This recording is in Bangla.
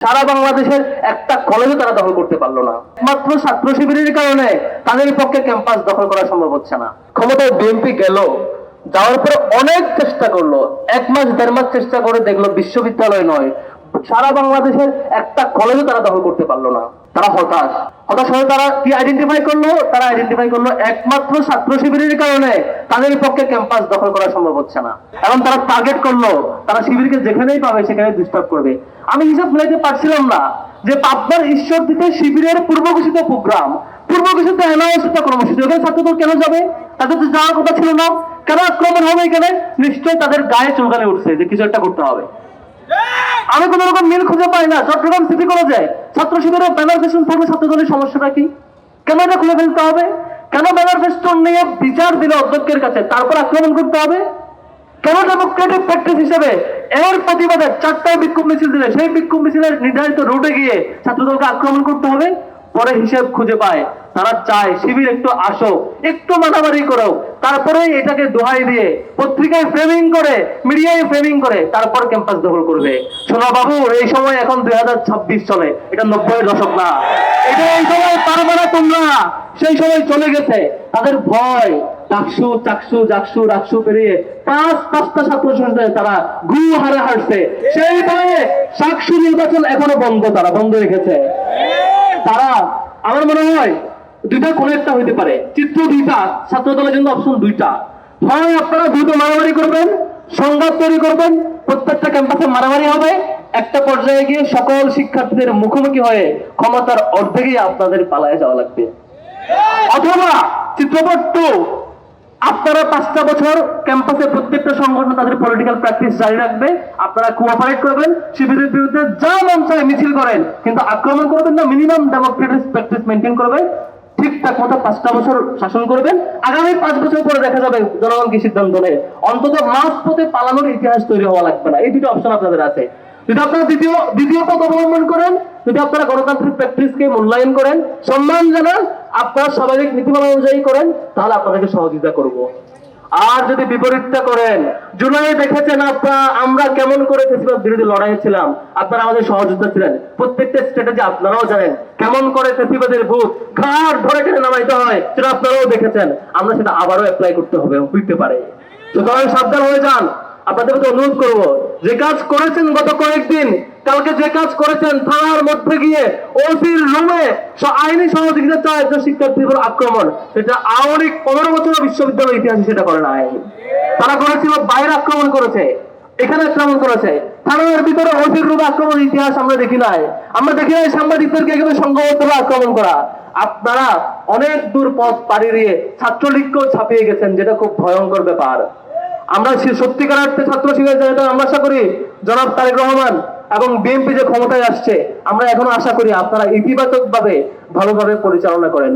সারা বাংলাদেশের একটা কলেজও তারা দখল করতে পারলো না। মাত্র ছাত্র শিবিরের কারণে তাদের পক্ষে ক্যাম্পাস দখল করা সম্ভব হচ্ছে না। ক্ষমতায় বিএনপি গেল, যাওয়ার পরে অনেক চেষ্টা করলো, 1 মাস 1.5 মাস চেষ্টা করে দেখলো বিশ্ববিদ্যালয় নয়, সারা বাংলাদেশের একটা কলেজও তারা দখল করতে পারলো না। তারা হতাশ হয়ে তারা কি আইডেন্টিফাই করলো? তারা আইডেন্টিফাই করলো একমাত্র ছাত্র শিবিরের কারণে তাদের পক্ষে ক্যাম্পাস দখল করা সম্ভব হচ্ছে না। এখন তারা টার্গেট করলো, তারা শিবিরকে যেখানেই পাবে সেখানে ডিস্টার্ব করবে। আমি হিসাব মিলাইতে পারছিলাম না যে পাবনার ঈশ্বরদীতে শিবিরের পূর্ব ঘোষিত প্রোগ্রাম, পূর্ব ঘোষিত অ্যানাউন্সিত কর্মসূচি, ওখানে ছাত্রদল কেন যাবে? তাদের তো যাওয়ার কথা ছিল না। কেন আক্রমণ হবে এখানে? নিশ্চয়ই তাদের গায়ে চুলকানি উঠছে যে কিছু একটা করতে হবে। আমি কোন রকম মিল খুঁজে পাই না। চট্টগ্রাম সিটি কলেজে ছাত্র শিবিরের ব্যানার ফেস্টুন পড়বে, ছাত্রদলের সমস্যাটা কি? কেন এটা খুলে ফেলতে হবে? কেন ব্যানার ফেস্টুন নিয়ে বিচার দিলে অধ্যক্ষের কাছে তারপর আক্রমণ করতে হবে? কেন ডেমোক্রেটিক প্র্যাকটিস হিসেবে এর প্রতিবাদে 4টায় বিক্ষোভ মিছিল দিলে সেই বিক্ষোভ মিছিলের নির্ধারিত রুটে গিয়ে ছাত্রদলকে আক্রমণ করতে হবে? পরে হিসেব খুঁজে পায় তারা চায় শিবির একটু আসো, একটু মারামারি করো, তারপরে এটাকে দোহাই দিয়ে পত্রিকায় ফ্রেমিং করে, মিডিয়ায় ফ্রেমিং করে তারপর ক্যাম্পাস দখল করবে। শোনো বাবু, এই সময় এখন 2026 চলে, এটা 90-এর দশক না। এটা এই সময় পারবে না তোমরা, সেই সময় চলে গেছে। তাদের ভয় ডাকসু চাকসু জাকসু রাকসু পেরিয়ে পাঁচটা ছাত্র সংসদে তারা গু হারে হারছে। সেই ভয়ে সাকসু নির্বাচন এখনো তারা বন্ধ রেখেছে। তারা আমার মনে হয় দুইটা কোনো একটা হইতে পারে, চিত্র দুইটা, ছাত্র দলের জন্য অপশন দুইটা। হয় আপনারা দ্রুত মারামারি করবেন, সংঘাত তৈরি করবেন, প্রত্যেকটা ক্যাম্পাসে মারামারি হবে, একটা পর্যায়ে গিয়ে সকল শিক্ষার্থীদের মুখোমুখি হয়ে ক্ষমতার অর্ধেকই আপনাদের পালায় যাওয়া লাগবে। অথবা চিত্রপট 2, আপনারা 5টা বছর ক্যাম্পাসে প্রত্যেকটা সংগঠন তাদের পলিটিক্যাল প্র্যাকটিস জারি রাখবে, আপনারা কোঅপারেট করবেন, শিবিরের বিরুদ্ধে যা মন চায় মিছিল করেন, কিন্তু আক্রমণ করবেন না, মিনিমাম ডেমোক্রেটিক প্র্যাকটিস মেনটেন করবেন, ঠিকঠাক মতো 5টা বছর শাসন করবেন। আগামী 5 বছর পরে দেখা যাবে জনগণ কি সিদ্ধান্ত নেয়। অন্তত মাঝপথে পালানোর ইতিহাস তৈরি হওয়া লাগবে না। এই দুটো অপশন আপনাদের আছে। যদি আপনারা দ্বিতীয় পথ অবলম্বন করেন, যদি আপনারা গণতান্ত্রিক প্র্যাকটিসকে মূল্যায়ন করেন, সম্মান জানান, আপনারা স্বাভাবিক নীতিমালা অনুযায়ী করেন, তাহলে আপনাদেরকে সহযোগিতা করব। আর যদি বিপরীতটা করেন, জুলাই দেখেছেন আপনারা আমরা কেমন করে ফেসিবাদ বিরোধী লড়াই ছিলাম, আপনারা আমাদের সহযোগিতা ছিলেন। প্রত্যেকটা স্ট্র্যাটেজি আপনারাও জানেন কেমন করে ফেসিবাদের ভূত ঘাড় ধরে টেনে নামাইতে হয়, সেটা আপনারাও দেখেছেন। আমরা সেটা আবারও অ্যাপ্লাই করতে হবে, হইতে পারে। সুতরাং সাবধান হয়ে যান। আপনাদের প্রতি অনুরোধ করবো, যে কাজ করেছেন গত কয়েকদিন, কালকে যে কাজ করেছেন থানার মধ্যে গিয়ে ওসির রুমে আইনি সহযোগিতা চায় যে শিক্ষার্থীর উপর আক্রমণ, সেটা আওয়ামী লীগ 15 বছর বিশ্ববিদ্যালয়ের ইতিহাসে সেটা করে নাই। তারা করেছিল বাইরে আক্রমণ করেছে, এখানে আক্রমণ করেছে। থানার ভিতরে ওসির রুমে আক্রমণের ইতিহাস আমরা দেখি নাই। আমরা দেখি নাই সাংবাদিকদেরকে এখানে সংঘবদ্ধভাবে আক্রমণ করা। আপনারা অনেক দূর পথ পাড়ি দিয়ে ছাত্রলীগকেও ছাপিয়ে গেছেন, যেটা খুব ভয়ঙ্কর ব্যাপার। আমরা সত্যিকার অর্থে ছাত্র শিবির আমরা আশা করি জনাব তারেক রহমান এবং বিএনপি যে ক্ষমতায় আসছে, আমরা এখনো আশা করি আপনারা ইতিবাচক ভাবে ভালোভাবে পরিচালনা করেন।